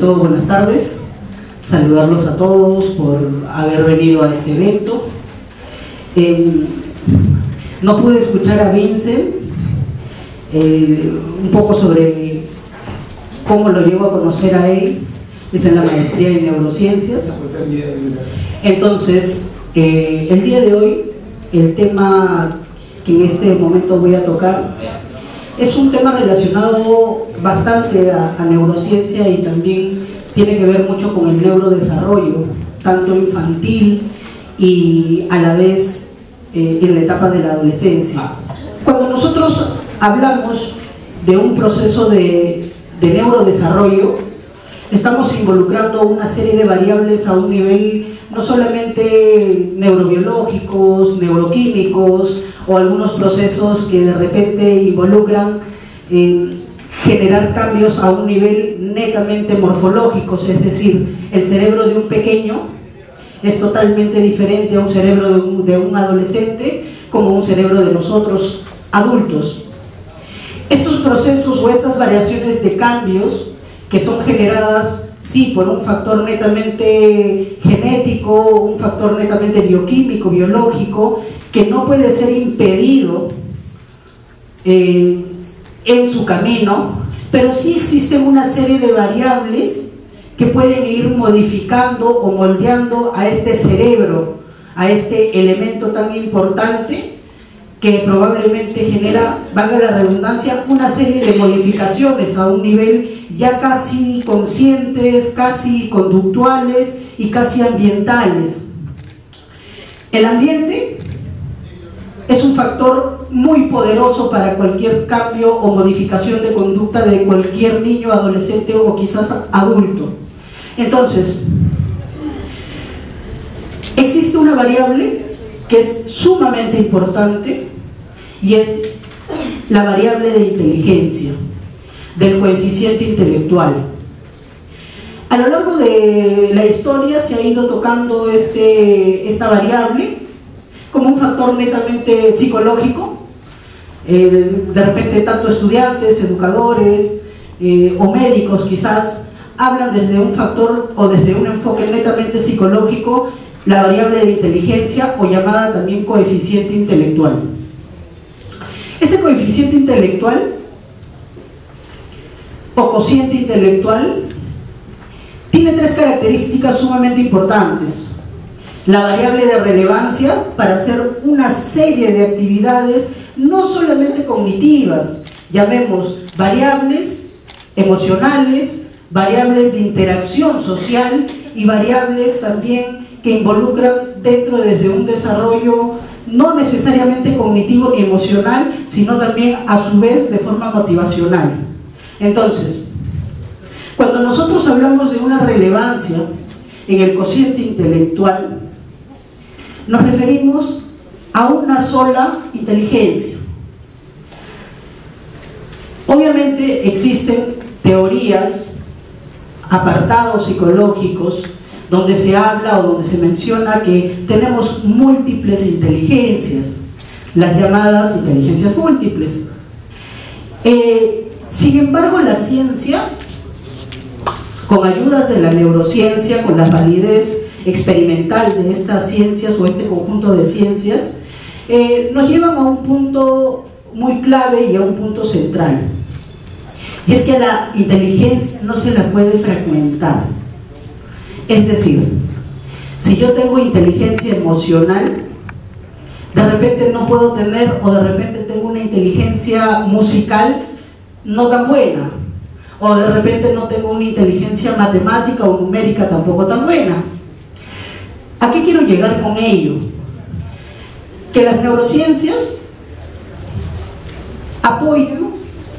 todo, buenas tardes. Saludarlos a todos por haber venido a este evento. No pude escuchar a Vincent un poco sobre cómo lo llevo a conocer a él. Es en la maestría en neurociencias. Entonces, el día de hoy, el tema que en este momento voy a tocar es un tema relacionado bastante a neurociencia y también tiene que ver mucho con el neurodesarrollo, tanto infantil y a la vez en la etapa de la adolescencia. Cuando nosotros hablamos de un proceso de neurodesarrollo, estamos involucrando una serie de variables a un nivel no solamente neurobiológicos, neuroquímicos o algunos procesos que de repente involucran generar cambios a un nivel netamente morfológicos, es decir, el cerebro de un pequeño es totalmente diferente a un cerebro de un adolescente como un cerebro de nosotros adultos. Estos procesos o estas variaciones de cambios que son generadas sí por un factor netamente genético, un factor netamente bioquímico, biológico, que no puede ser impedido en su camino, pero sí existen una serie de variables que pueden ir modificando o moldeando a este cerebro, a este elemento tan importante que probablemente genera, valga la redundancia, una serie de modificaciones a un nivel ya casi conscientes, casi conductuales y casi ambientales. El ambiente es un factor muy poderoso para cualquier cambio o modificación de conducta de cualquier niño, adolescente o quizás adulto. Entonces, existe una variable que es sumamente importante y es la variable de inteligencia, del coeficiente intelectual. A lo largo de la historia se ha ido tocando esta variable como un factor netamente psicológico. De repente tanto estudiantes, educadores o médicos quizás hablan desde un factor o desde un enfoque netamente psicológico la variable de inteligencia, o llamada también coeficiente intelectual. Este coeficiente intelectual o cociente intelectual tiene tres características sumamente importantes. La variable de relevancia para hacer una serie de actividades no solamente cognitivas, llamemos variables emocionales, variables de interacción social y variables también que involucran dentro desde un desarrollo no necesariamente cognitivo ni emocional, sino también a su vez de forma motivacional. Entonces, cuando nosotros hablamos de una relevancia en el cociente intelectual, nos referimos a una sola inteligencia. Obviamente existen teorías, apartados psicológicos, donde se habla o donde se menciona que tenemos múltiples inteligencias, las llamadas inteligencias múltiples. Sin embargo, la ciencia, con ayudas de la neurociencia, con la validez experimental de estas ciencias o este conjunto de ciencias, nos llevan a un punto muy clave y a un punto central. Y es que a la inteligencia no se la puede fragmentar. Es decir, si yo tengo inteligencia emocional, de repente no puedo tener, o de repente tengo una inteligencia musical no tan buena, o de repente no tengo una inteligencia matemática o numérica tampoco tan buena. ¿A qué quiero llegar con ello? Que las neurociencias apoyan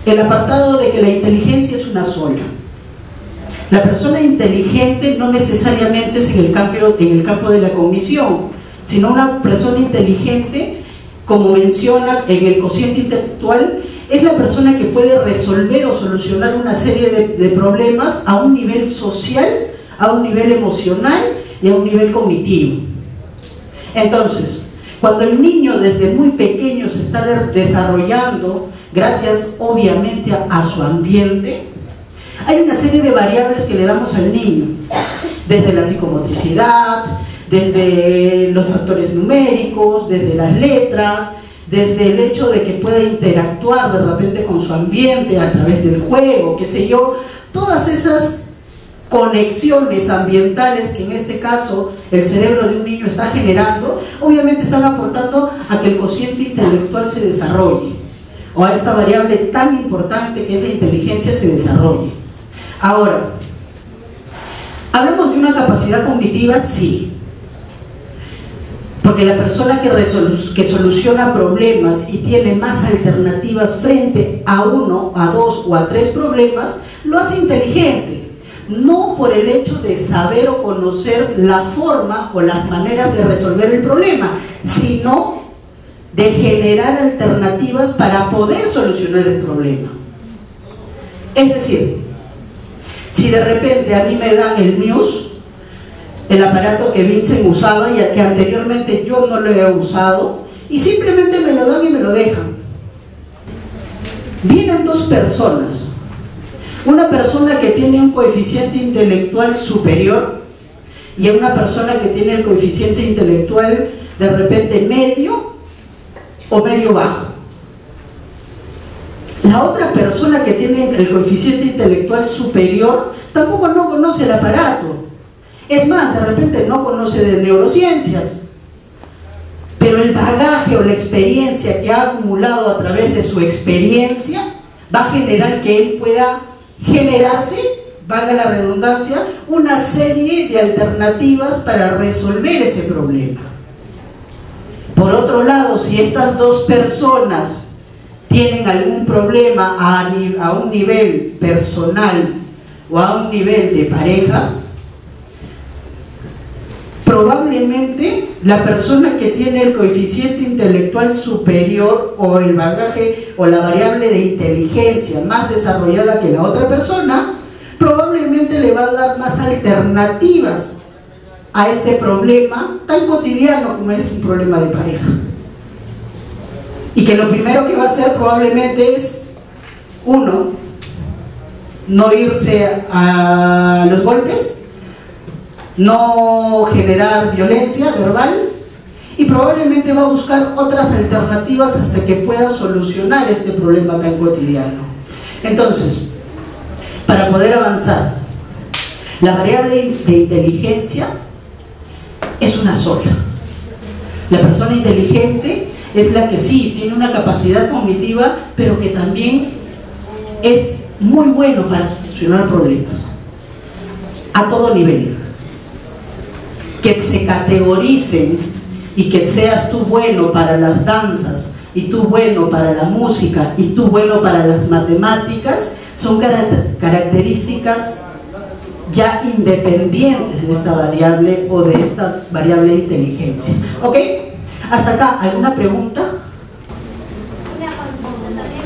el apartado de que la inteligencia es una sola. La persona inteligente no necesariamente es en el campo de la cognición, sino una persona inteligente, como menciona en el cociente intelectual, es la persona que puede resolver o solucionar una serie de problemas a un nivel social, a un nivel emocional y a un nivel cognitivo. Entonces, cuando el niño desde muy pequeño se está desarrollando, gracias obviamente a su ambiente, Hay una serie de variables que le damos al niño, desde la psicomotricidad, desde los factores numéricos, desde las letras, desde el hecho de que pueda interactuar de repente con su ambiente a través del juego, qué sé yo. Todas esas conexiones ambientales que en este caso el cerebro de un niño está generando, obviamente están aportando a que el cociente intelectual se desarrolle, o a esta variable tan importante que es la inteligencia se desarrolle. Ahora, ¿hablamos de una capacidad cognitiva? Sí. Porque la persona que soluciona problemas y tiene más alternativas frente a uno, a dos o a tres problemas, lo hace inteligente. No por el hecho de saber o conocer la forma o las maneras de resolver el problema, sino de generar alternativas para poder solucionar el problema. Es decir, si de repente a mí me dan el Muse, el aparato que Vincent usaba y que anteriormente yo no lo he usado, y simplemente me lo dan y me lo dejan. Vienen dos personas, una persona que tiene un coeficiente intelectual superior y una persona que tiene el coeficiente intelectual de repente medio o medio bajo. La otra persona que tiene el coeficiente intelectual superior tampoco no conoce el aparato. Es más, de repente no conoce de neurociencias, pero el bagaje o la experiencia que ha acumulado a través de su experiencia va a generar que él pueda generarse, valga la redundancia, una serie de alternativas para resolver ese problema. Por otro lado, si estas dos personas tienen algún problema a un nivel personal o a un nivel de pareja, probablemente la persona que tiene el coeficiente intelectual superior o el bagaje o la variable de inteligencia más desarrollada que la otra persona, probablemente le va a dar más alternativas a este problema tan cotidiano como es un problema de pareja. Y que lo primero que va a hacer probablemente es, uno, no irse a los golpes, no generar violencia verbal, y probablemente va a buscar otras alternativas hasta que pueda solucionar este problema tan cotidiano. Entonces, para poder avanzar, la variable de inteligencia es una sola. La persona inteligente es la que sí tiene una capacidad cognitiva, pero que también es muy bueno para solucionar problemas a todo nivel. Que se categoricen y que seas tú bueno para las danzas y tú bueno para la música y tú bueno para las matemáticas, son características ya independientes de esta variable o de esta variable de inteligencia. ¿Ok? Hasta acá, ¿alguna pregunta?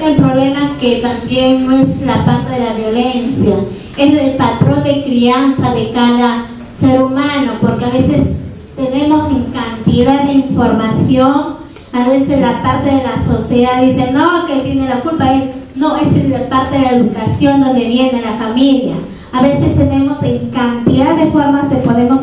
El problema que también no es la parte de la violencia, es el patrón de crianza de cada ser humano, porque a veces tenemos en cantidad de información, a veces la parte de la sociedad dice, no, que tiene la culpa, no, es la parte de la educación donde viene la familia. A veces tenemos en cantidad de formas de podemos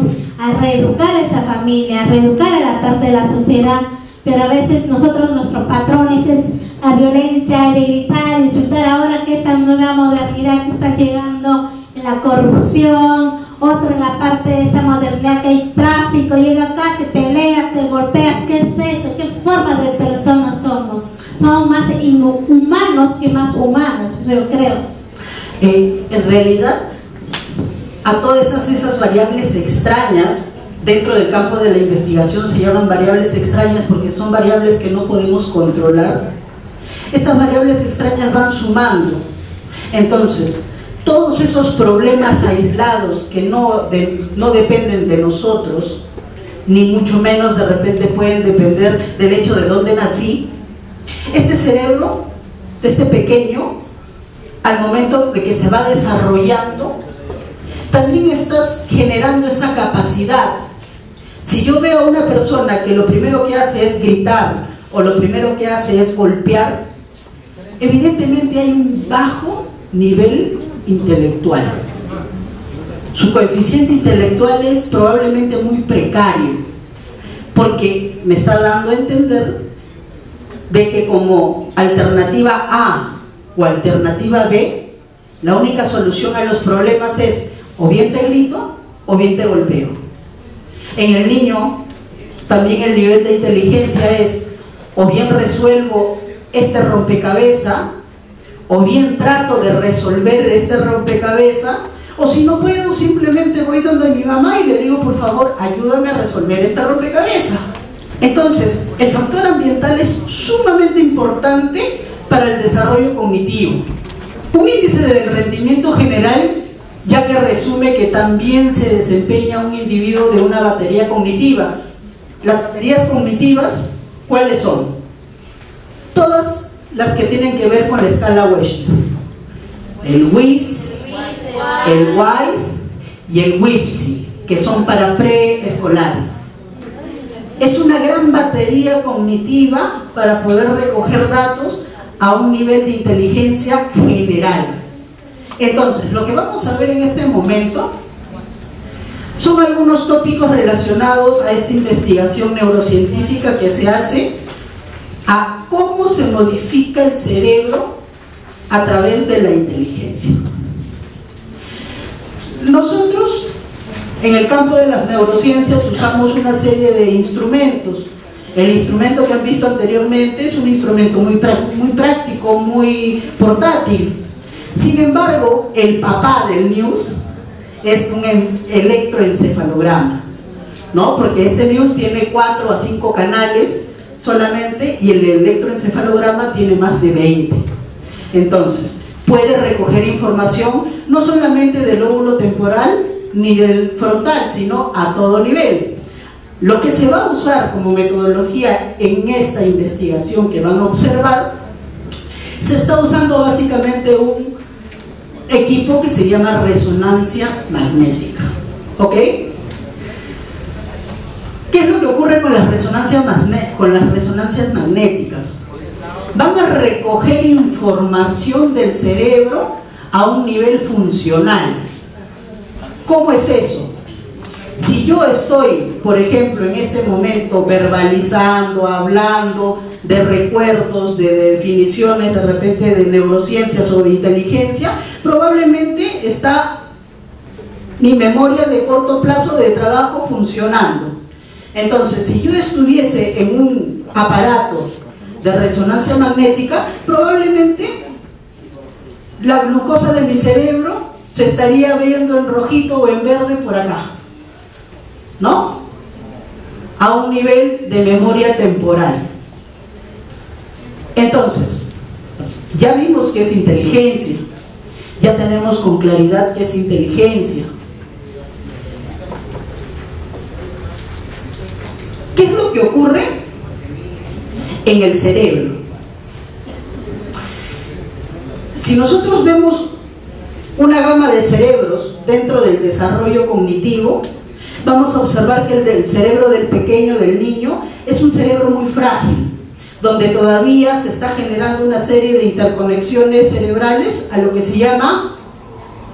reeducar a esa familia, reeducar a la parte de la sociedad, pero a veces nosotros, nuestros patrones es la violencia, de gritar, insultar, ahora que esta nueva modernidad que está llegando en la corrupción, otro en la parte de esta modernidad que hay tráfico, llega acá, te peleas, te golpeas, ¿qué es eso? ¿Qué forma de personas somos? Somos más inhumanos que más humanos, yo creo. En realidad, a todas esas variables extrañas dentro del campo de la investigación se llaman variables extrañas porque son variables que no podemos controlar. Estas variables extrañas van sumando. Entonces, todos esos problemas aislados que no dependen de nosotros, ni mucho menos de repente pueden depender del hecho de dónde nací, este cerebro, este pequeño, al momento de que se va desarrollando, también estás generando esa capacidad. Si yo veo a una persona que lo primero que hace es gritar o lo primero que hace es golpear, evidentemente hay un bajo nivel intelectual. Su coeficiente intelectual es probablemente muy precario, porque me está dando a entender de que como alternativa A o alternativa B, la única solución a los problemas es o bien te grito o bien te golpeo. En el niño también el nivel de inteligencia es o bien resuelvo este rompecabezas o bien trato de resolver este rompecabezas, o si no puedo simplemente voy donde mi mamá y le digo por favor ayúdame a resolver este rompecabezas. Entonces el factor ambiental es sumamente importante para el desarrollo cognitivo. Un índice de rendimiento general, ya que resume que también se desempeña un individuo de una batería cognitiva. Las baterías cognitivas, ¿cuáles son? Todas las que tienen que ver con la escala Wechsler. El WIS, el WISE y el WIPSI, que son para preescolares. Es una gran batería cognitiva para poder recoger datos a un nivel de inteligencia general. Entonces, lo que vamos a ver en este momento son algunos tópicos relacionados a esta investigación neurocientífica que se hace a cómo se modifica el cerebro a través de la inteligencia. Nosotros, en el campo de las neurociencias, usamos una serie de instrumentos. El instrumento que han visto anteriormente es un instrumento muy práctico, muy portátil. Sin embargo, el papá del NEWS es un electroencefalograma, ¿no? Porque este NEWS tiene 4 a 5 canales solamente y el electroencefalograma tiene más de 20. Entonces, puede recoger información no solamente del lóbulo temporal ni del frontal, sino a todo nivel. Lo que se va a usar como metodología en esta investigación que van a observar, se está usando básicamente un equipo que se llama resonancia magnética. ¿Ok? ¿Qué es lo que ocurre con las resonancias magnéticas? Van a recoger información del cerebro a un nivel funcional. ¿Cómo es eso? Si yo estoy, por ejemplo, en este momento verbalizando, hablando de recuerdos, de definiciones de repente de neurociencias o de inteligencia, probablemente está mi memoria de corto plazo de trabajo funcionando. Entonces, si yo estuviese en un aparato de resonancia magnética, probablemente la glucosa de mi cerebro se estaría viendo en rojito o en verde por acá, ¿no? A un nivel de memoria temporal. Entonces, ya vimos que es inteligencia, ya tenemos con claridad que es inteligencia. ¿Qué es lo que ocurre en el cerebro? Si nosotros vemos una gama de cerebros dentro del desarrollo cognitivo, vamos a observar que el del cerebro del pequeño, del niño, es un cerebro muy frágil, donde todavía se está generando una serie de interconexiones cerebrales a lo que se llama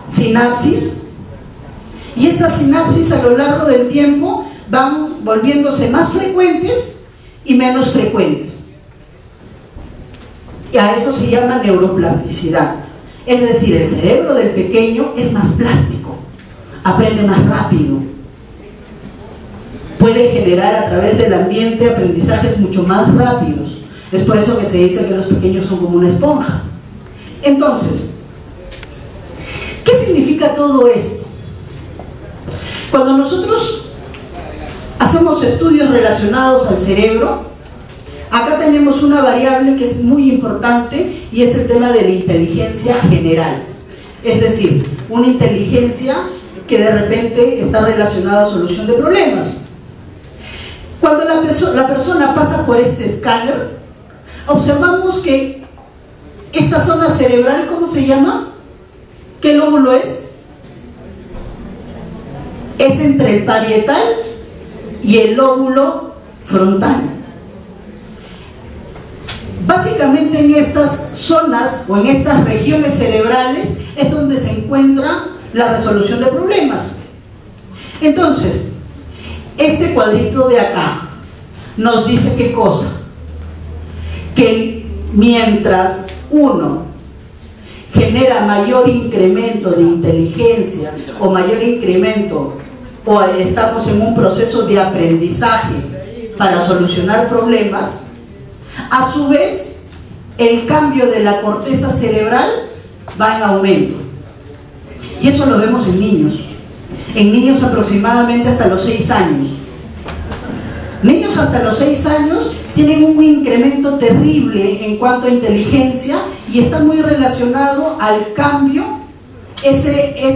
sinapsis, y esas sinapsis a lo largo del tiempo van volviéndose más frecuentes y menos frecuentes. Y a eso se llama neuroplasticidad. Es decir, el cerebro del pequeño es más plástico, aprende más rápido, puede generar a través del ambiente aprendizajes mucho más rápidos. Es por eso que se dice que los pequeños son como una esponja. Entonces, ¿qué significa todo esto? Cuando nosotros hacemos estudios relacionados al cerebro, acá tenemos una variable que es muy importante y es el tema de la inteligencia general. Es decir, una inteligencia que de repente está relacionada a solución de problemas. Cuando la persona pasa por este escáner, observamos que esta zona cerebral, ¿cómo se llama? ¿Qué lóbulo es? Es entre el parietal y el lóbulo frontal. Básicamente en estas zonas o en estas regiones cerebrales es donde se encuentra la resolución de problemas. Entonces, este cuadrito de acá nos dice qué cosa, que mientras uno genera mayor incremento de inteligencia o mayor incremento, o estamos en un proceso de aprendizaje para solucionar problemas, a su vez el cambio de la corteza cerebral va en aumento. Y eso lo vemos en niños aproximadamente hasta los 6 años. Niños hasta los 6 años tienen un incremento terrible en cuanto a inteligencia y está muy relacionado al cambio SIQ.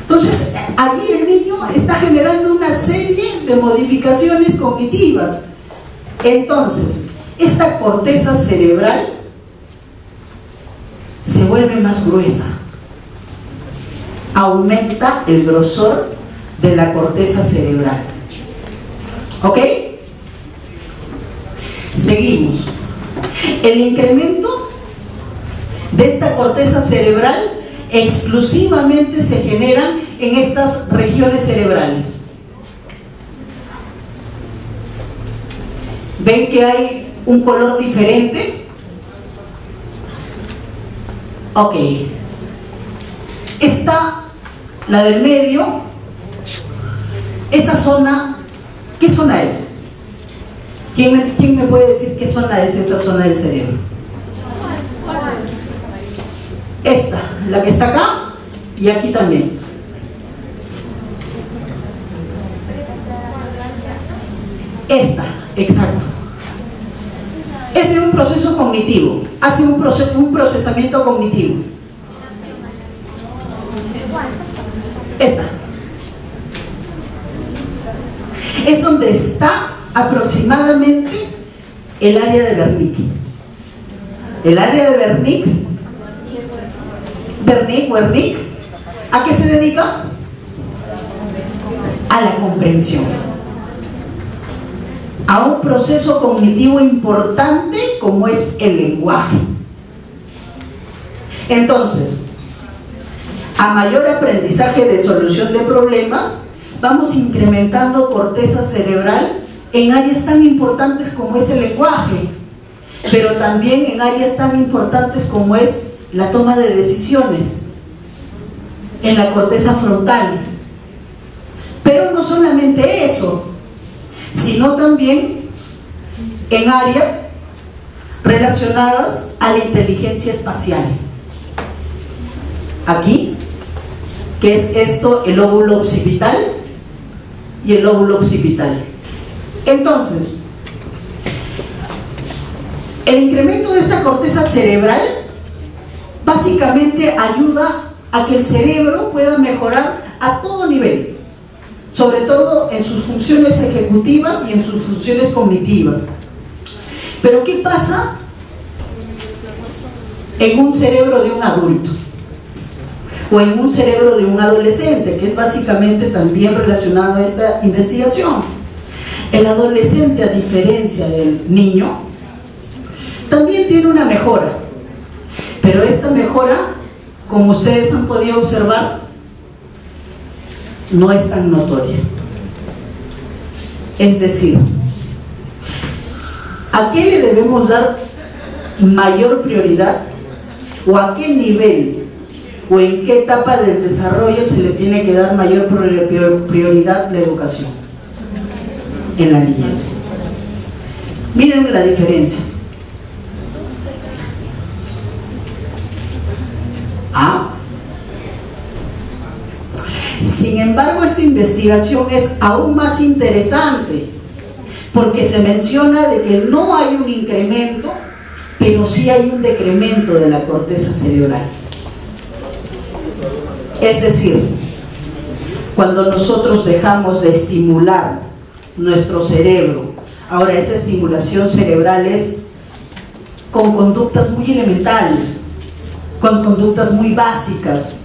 Entonces, allí el niño está generando una serie de modificaciones cognitivas. Entonces, esta corteza cerebral se vuelve más gruesa, aumenta el grosor de la corteza cerebral. ¿Ok? Seguimos. El incremento de esta corteza cerebral exclusivamente se genera en estas regiones cerebrales. ¿Ven que hay un color diferente? Ok. Esta, la del medio, esa zona, ¿qué zona es? ¿Quién me puede decir qué zona es esa zona del cerebro? Esta, la que está acá y aquí también. Esta, exacto. Es de un proceso cognitivo, hace un procesamiento cognitivo. Esta. Es donde está aproximadamente el área de Wernicke. El área de Wernicke, ¿a qué se dedica? A la comprensión, a un proceso cognitivo importante como es el lenguaje. Entonces, a mayor aprendizaje de solución de problemas, vamos incrementando corteza cerebral en áreas tan importantes como es el lenguaje, pero también en áreas tan importantes como es la toma de decisiones, en la corteza frontal. Pero no solamente eso, sino también en áreas relacionadas a la inteligencia espacial. Aquí, que es esto, el lóbulo occipital y el lóbulo occipital. Entonces, el incremento de esta corteza cerebral básicamente ayuda a que el cerebro pueda mejorar a todo nivel, sobre todo en sus funciones ejecutivas y en sus funciones cognitivas. Pero ¿qué pasa en un cerebro de un adulto? O en un cerebro de un adolescente, que es básicamente también relacionado a esta investigación. El adolescente, a diferencia del niño, también tiene una mejora, pero esta mejora, como ustedes han podido observar, no es tan notoria. Es decir, ¿a qué le debemos dar mayor prioridad? ¿O a qué nivel o en qué etapa del desarrollo se le tiene que dar mayor prioridad la educación? En la niñez. Miren la diferencia. Sin embargo, esta investigación es aún más interesante porque se menciona de que no hay un incremento, pero sí hay un decremento de la corteza cerebral. Es decir, cuando nosotros dejamos de estimular nuestro cerebro, ahora esa estimulación cerebral es con conductas muy elementales, con conductas muy básicas,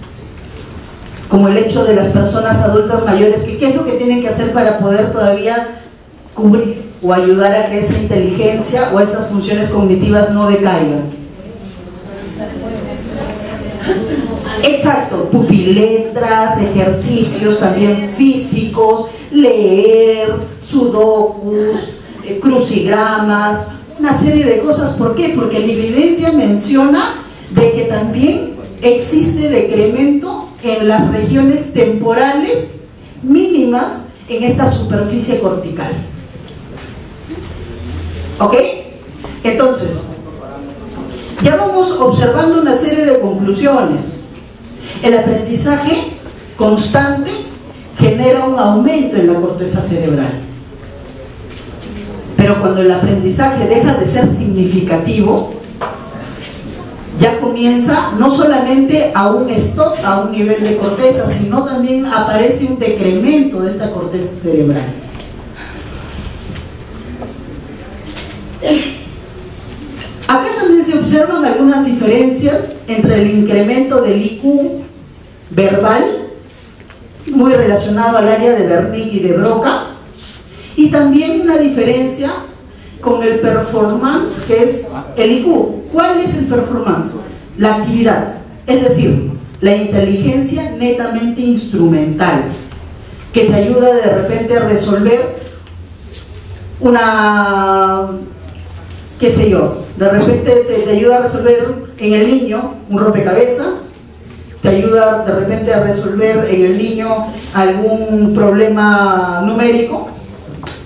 como el hecho de las personas adultas mayores, que qué es lo que tienen que hacer para poder todavía cubrir o ayudar a que esa inteligencia o esas funciones cognitivas no decaigan. Exacto, pupiletras, ejercicios también físicos, leer, sudokus, crucigramas, una serie de cosas. ¿Por qué? Porque la evidencia menciona de que también existe decremento en las regiones temporales mínimas en esta superficie cortical. ¿Ok? Entonces, ya vamos observando una serie de conclusiones. El aprendizaje constante genera un aumento en la corteza cerebral. Pero cuando el aprendizaje deja de ser significativo, ya comienza no solamente a un stop, a un nivel de corteza, sino también aparece un decremento de esta corteza cerebral. Acá también se observan algunas diferencias entre el incremento del IQ verbal, muy relacionado al área de Wernicke y de Broca, y también una diferencia con el performance, que es el IQ. ¿Cuál es el performance? La actividad, es decir, la inteligencia netamente instrumental, que te ayuda de repente a resolver una, qué sé yo, de repente te ayuda a resolver en el niño un rompecabezas, te ayuda de repente a resolver en el niño algún problema numérico.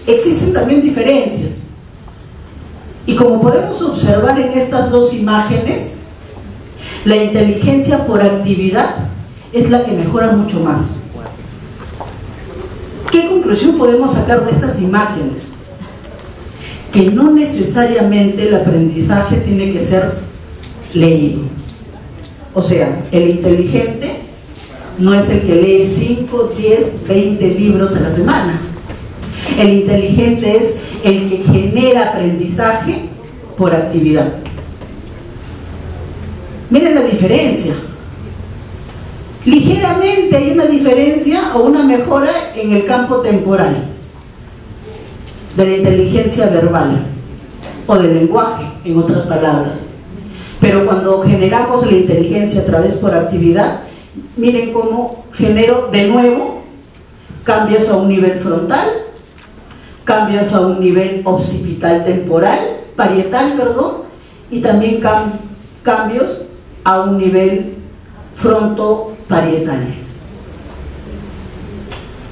Existen también diferencias. Y como podemos observar en estas dos imágenes, la inteligencia por actividad es la que mejora mucho más. ¿Qué conclusión podemos sacar de estas imágenes? Que no necesariamente el aprendizaje tiene que ser leído. O sea, el inteligente no es el que lee 5, 10, 20 libros a la semana. El inteligente es el que genera aprendizaje por actividad. Miren la diferencia. Ligeramente hay una diferencia o una mejora en el campo temporal de la inteligencia verbal o del lenguaje, en otras palabras. Pero cuando generamos la inteligencia a través por actividad, miren cómo genero de nuevo cambios a un nivel frontal, cambios a un nivel occipital temporal, parietal, perdón, y también cambios a un nivel frontoparietal.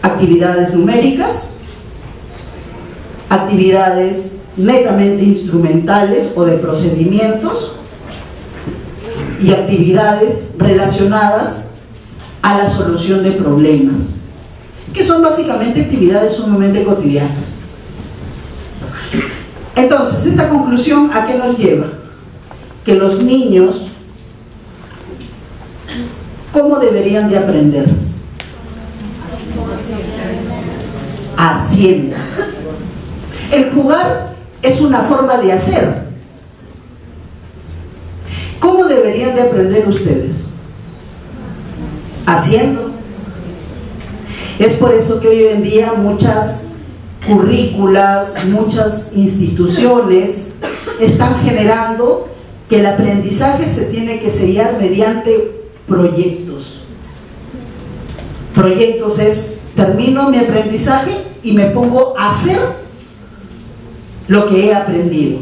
Actividades numéricas, actividades netamente instrumentales o de procedimientos, y actividades relacionadas a la solución de problemas, que son básicamente actividades sumamente cotidianas. Entonces, esta conclusión, ¿a qué nos lleva? Que los niños, ¿cómo deberían de aprender? Haciendo. El jugar es una forma de hacer. ¿Cómo deberían de aprender ustedes? Haciendo. Es por eso que hoy en día muchas currículas, muchas instituciones están generando que el aprendizaje se tiene que sellar mediante proyectos. Proyectos es, termino mi aprendizaje y me pongo a hacer lo que he aprendido.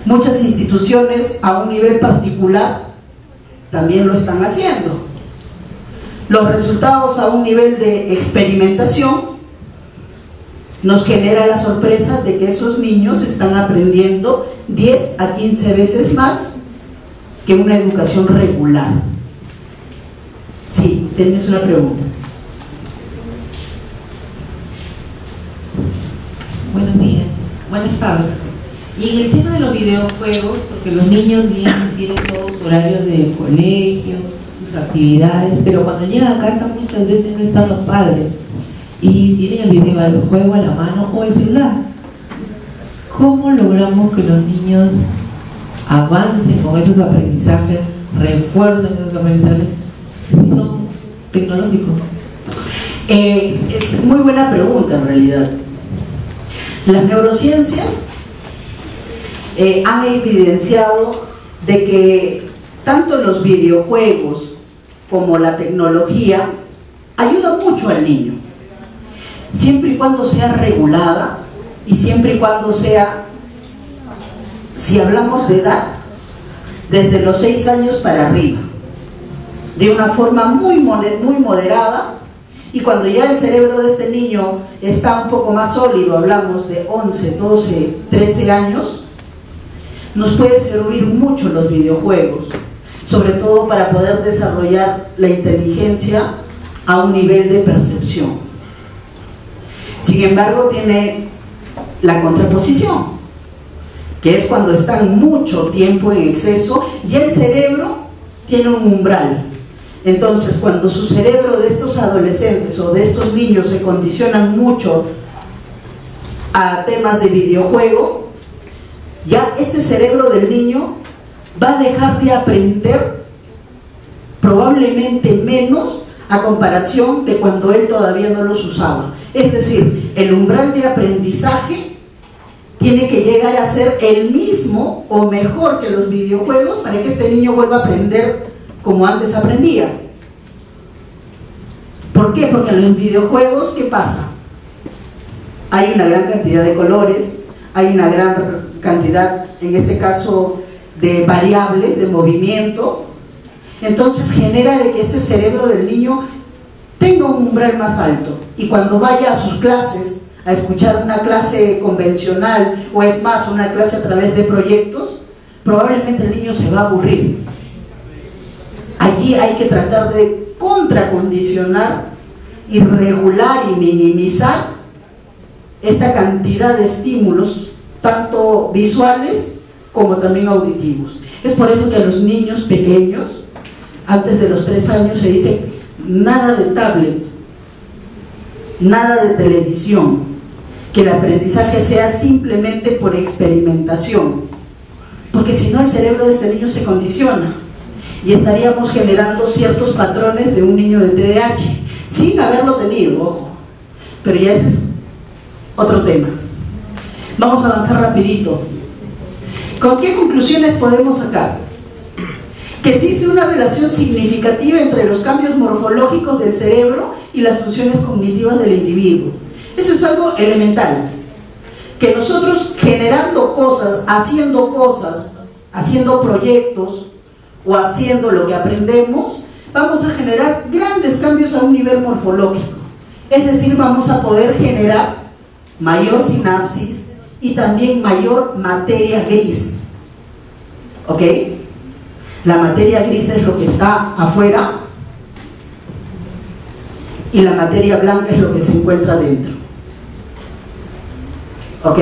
Muchas instituciones a un nivel particular también lo están haciendo. Los resultados a un nivel de experimentación nos genera la sorpresa de que esos niños están aprendiendo 10 a 15 veces más que una educación regular. Sí, tienes una pregunta. Buenos días. Buenas tardes. Y en el tema de los videojuegos, porque los niños tienen todos horarios de colegio, sus actividades, pero cuando llegan a casa muchas veces no están los padres y tienen el videojuego a la mano o el celular. ¿Cómo logramos que los niños avancen con esos aprendizajes, refuercen esos aprendizajes si son tecnológicos? Es muy buena pregunta en realidad. Las neurociencias han evidenciado de que tanto los videojuegos como la tecnología ayuda mucho al niño, siempre y cuando sea regulada y siempre y cuando sea, si hablamos de edad, desde los 6 años para arriba, de una forma muy moderada. Y cuando ya el cerebro de este niño está un poco más sólido, hablamos de 11, 12, 13 años, nos puede servir mucho los videojuegos, sobre todo para poder desarrollar la inteligencia a un nivel de percepción. Sin embargo, tiene la contraposición, que es cuando están mucho tiempo en exceso y el cerebro tiene un umbral. Entonces, cuando su cerebro de estos adolescentes o de estos niños se condicionan mucho a temas de videojuego, ya este cerebro del niño va a dejar de aprender probablemente menos a comparación de cuando él todavía no los usaba. Es decir, el umbral de aprendizaje tiene que llegar a ser el mismo o mejor que los videojuegos para que este niño vuelva a aprender como antes aprendía. ¿Por qué? Porque en los videojuegos, ¿qué pasa? Hay una gran cantidad de colores, hay una gran cantidad, en este caso, de variables de movimiento. Entonces genera de que este cerebro del niño tenga un umbral más alto, y cuando vaya a sus clases, a escuchar una clase convencional, o es más, una clase a través de proyectos, probablemente el niño se va a aburrir. Allí hay que tratar de contracondicionar y regular y minimizar esta cantidad de estímulos, tanto visuales como también auditivos. Es por eso que a los niños pequeños, antes de los 3 años, se dice nada de tablet, nada de televisión, que el aprendizaje sea simplemente por experimentación, porque si no el cerebro de este niño se condiciona y estaríamos generando ciertos patrones de un niño de TDAH sin haberlo tenido, ojo, pero ya ese es otro tema. Vamos a avanzar rapidito. ¿Con qué conclusiones podemos sacar? Que existe una relación significativa entre los cambios morfológicos del cerebro y las funciones cognitivas del individuo. Eso es algo elemental, que nosotros generando cosas, haciendo proyectos o haciendo lo que aprendemos, vamos a generar grandes cambios a un nivel morfológico. Es decir, vamos a poder generar mayor sinapsis y también mayor materia gris. ¿Ok? La materia gris es lo que está afuera y la materia blanca es lo que se encuentra dentro. ¿Ok?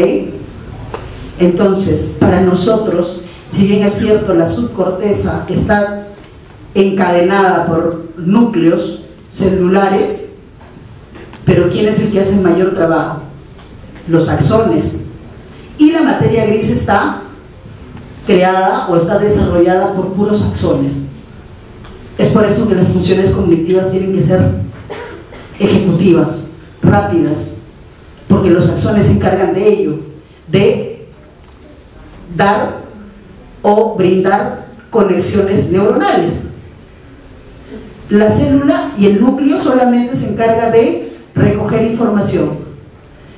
Entonces, para nosotros, si bien es cierto, la subcorteza está encadenada por núcleos celulares, pero ¿quién es el que hace mayor trabajo? Los axones. Y la materia gris está creada o está desarrollada por puros axones. Es por eso que las funciones cognitivas tienen que ser ejecutivas, rápidas, porque los axones se encargan de ello, de dar o brindar conexiones neuronales. La célula y el núcleo solamente se encarga de recoger información,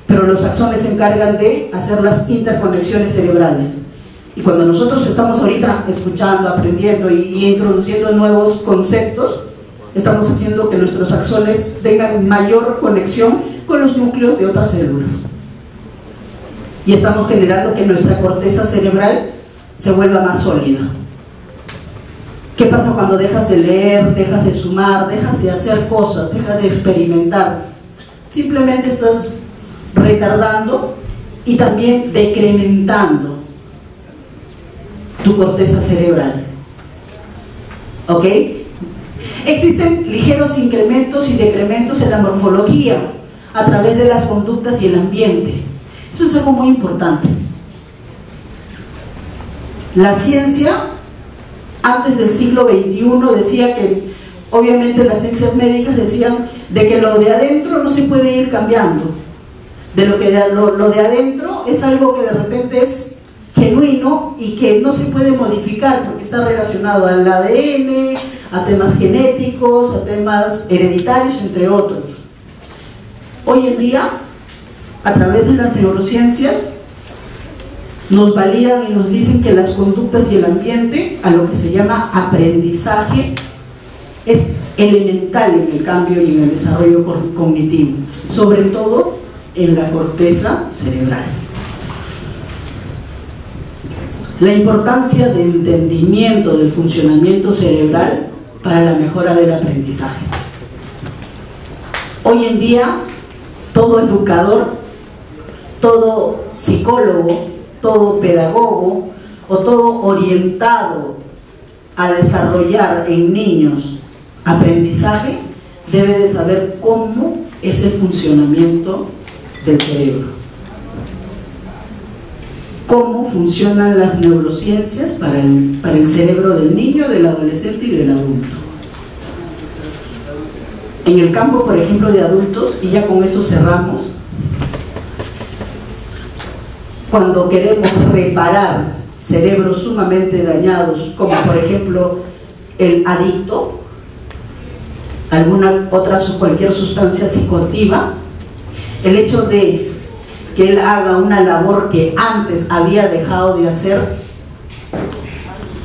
pero los axones se encargan de hacer las interconexiones cerebrales. Y cuando nosotros estamos ahorita escuchando, aprendiendo y introduciendo nuevos conceptos, estamos haciendo que nuestros axones tengan mayor conexión con los núcleos de otras células. Y estamos generando que nuestra corteza cerebral se vuelva más sólida. ¿Qué pasa cuando dejas de leer, dejas de sumar, dejas de hacer cosas, dejas de experimentar? Simplemente estás retardando y también decrementando tu corteza cerebral. ¿Ok? Existen ligeros incrementos y decrementos en la morfología a través de las conductas y el ambiente. Eso es algo muy importante. La ciencia, antes del siglo XXI, decía que, obviamente las ciencias médicas decían de que lo de adentro no se puede ir cambiando. De lo de adentro es algo que de repente es genuino y que no se puede modificar porque está relacionado al ADN, a temas genéticos, a temas hereditarios, entre otros. Hoy en día, a través de las neurociencias, nos validan y nos dicen que las conductas y el ambiente, a lo que se llama aprendizaje, es elemental en el cambio y en el desarrollo cognitivo, sobre todo en la corteza cerebral. La importancia de entendimiento del funcionamiento cerebral para la mejora del aprendizaje. Hoy en día, todo educador, todo psicólogo, todo pedagogo o todo orientado a desarrollar en niños aprendizaje debe de saber cómo es el funcionamiento del cerebro, cómo funcionan las neurociencias para el cerebro del niño, del adolescente y del adulto. En el campo, por ejemplo, de adultos, y ya con eso cerramos, cuando queremos reparar cerebros sumamente dañados, como por ejemplo el adicto, cualquier sustancia psicoactiva, el hecho de que él haga una labor que antes había dejado de hacer,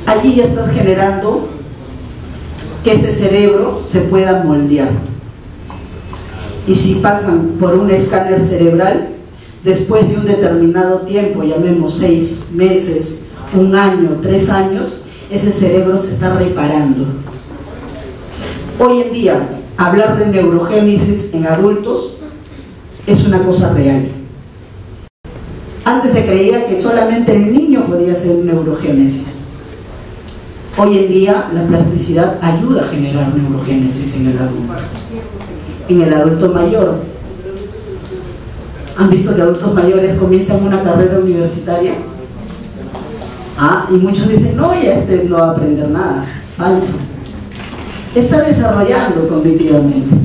allí ya estás generando que ese cerebro se pueda moldear. Y si pasan por un escáner cerebral, después de un determinado tiempo, llamemos 6 meses, 1 año, 3 años, ese cerebro se está reparando. Hoy en día, hablar de neurogénesis en adultos es una cosa real. Antes se creía que solamente el niño podía hacer neurogénesis. Hoy en día la plasticidad ayuda a generar neurogénesis en el adulto. En el adulto mayor, ¿han visto que adultos mayores comienzan una carrera universitaria? Y muchos dicen, no, ya no va a aprender nada. Falso. Está desarrollando cognitivamente.